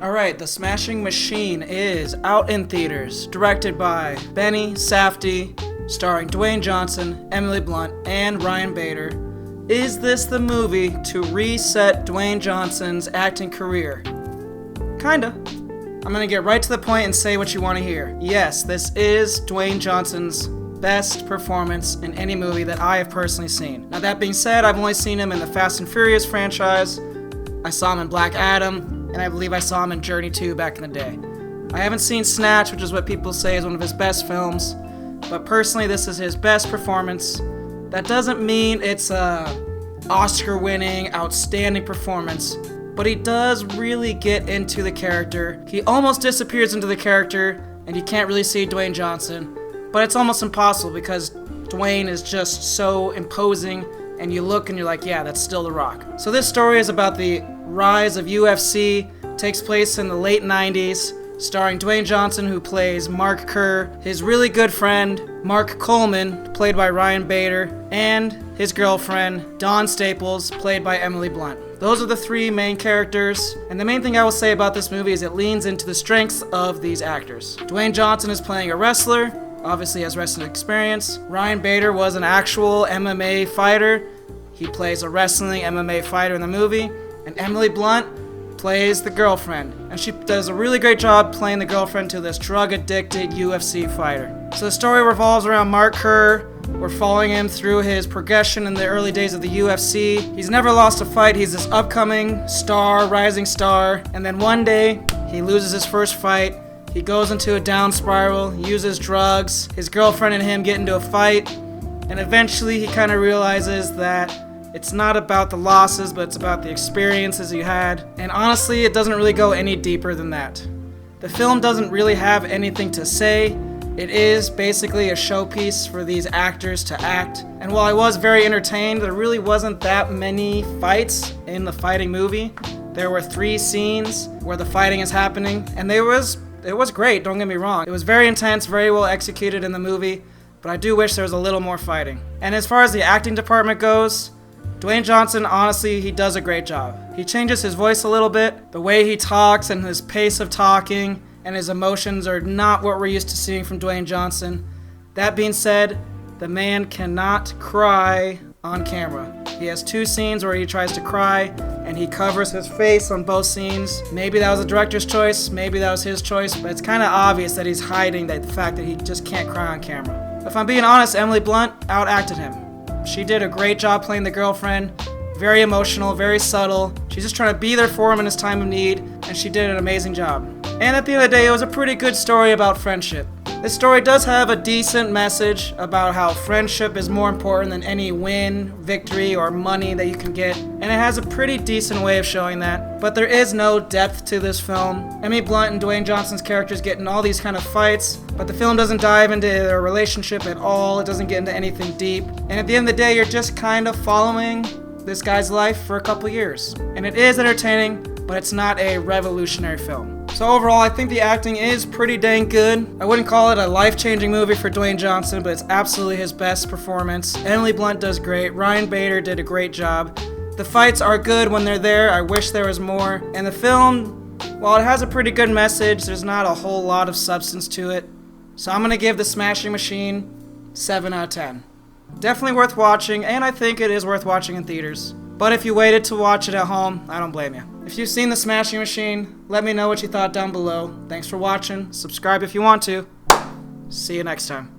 Alright, The Smashing Machine is out in theaters, directed by Benny Safdie, starring Dwayne Johnson, Emily Blunt, and Ryan Bader. Is this the movie to reset Dwayne Johnson's acting career? Kinda. I'm gonna get right to the point and say what you want to hear. Yes, this is Dwayne Johnson's best performance in any movie that I have personally seen. Now that being said, I've only seen him in the Fast and Furious franchise. I saw him in Black Adam, and I believe I saw him in Journey 2 back in the day. I haven't seen Snatch, which is what people say is one of his best films, but personally this is his best performance. That doesn't mean it's a Oscar-winning, outstanding performance, but he does really get into the character. He almost disappears into the character, and you can't really see Dwayne Johnson, but it's almost impossible because Dwayne is just so imposing, and you look and you're like, yeah, that's still The Rock. So this story is about the rise of UFC, takes place in the late 90s, starring Dwayne Johnson, who plays Mark Kerr, his really good friend, Mark Coleman, played by Ryan Bader, and his girlfriend, Dawn Staples, played by Emily Blunt. Those are the three main characters, and the main thing I will say about this movie is it leans into the strengths of these actors. Dwayne Johnson is playing a wrestler, obviously has wrestling experience. Ryan Bader was an actual MMA fighter. He plays a wrestling MMA fighter in the movie. And Emily Blunt plays the girlfriend. And she does a really great job playing the girlfriend to this drug-addicted UFC fighter. So the story revolves around Mark Kerr. We're following him through his progression in the early days of the UFC. He's never lost a fight. He's this upcoming star, rising star. And then one day, he loses his first fight. He goes into a down spiral, uses drugs. His girlfriend and him get into a fight. And eventually he kind of realizes that it's not about the losses, but it's about the experiences you had. And honestly, it doesn't really go any deeper than that. The film doesn't really have anything to say. It is basically a showpiece for these actors to act. And while I was very entertained, there really wasn't that many fights in the fighting movie. There were 3 scenes where the fighting is happening, and it was great, don't get me wrong. It was very intense, very well executed in the movie, but I do wish there was a little more fighting. And as far as the acting department goes, Dwayne Johnson, honestly, he does a great job. He changes his voice a little bit. The way he talks and his pace of talking and his emotions are not what we're used to seeing from Dwayne Johnson. That being said, the man cannot cry on camera. He has 2 scenes where he tries to cry, and he covers his face on both scenes. Maybe that was the director's choice, maybe that was his choice, but it's kind of obvious that he's hiding the fact that he just can't cry on camera. If I'm being honest, Emily Blunt outacted him. She did a great job playing the girlfriend. Very emotional, very subtle. She's just trying to be there for him in his time of need, and she did an amazing job. And at the end of the day, it was a pretty good story about friendship. This story does have a decent message about how friendship is more important than any win, victory, or money that you can get, and it has a pretty decent way of showing that. But there is no depth to this film. Emily Blunt and Dwayne Johnson's characters get in all these kind of fights, but the film doesn't dive into their relationship at all. It doesn't get into anything deep. And at the end of the day, you're just kind of following this guy's life for a couple years. And it is entertaining, but it's not a revolutionary film. So overall, I think the acting is pretty dang good. I wouldn't call it a life-changing movie for Dwayne Johnson, but it's absolutely his best performance. Emily Blunt does great. Ryan Bader did a great job. The fights are good when they're there. I wish there was more. And the film, while it has a pretty good message, there's not a whole lot of substance to it. So I'm going to give The Smashing Machine 7 out of 10. Definitely worth watching, and I think it is worth watching in theaters. But if you waited to watch it at home, I don't blame you. If you've seen The Smashing Machine, let me know what you thought down below. Thanks for watching. Subscribe if you want to. See you next time.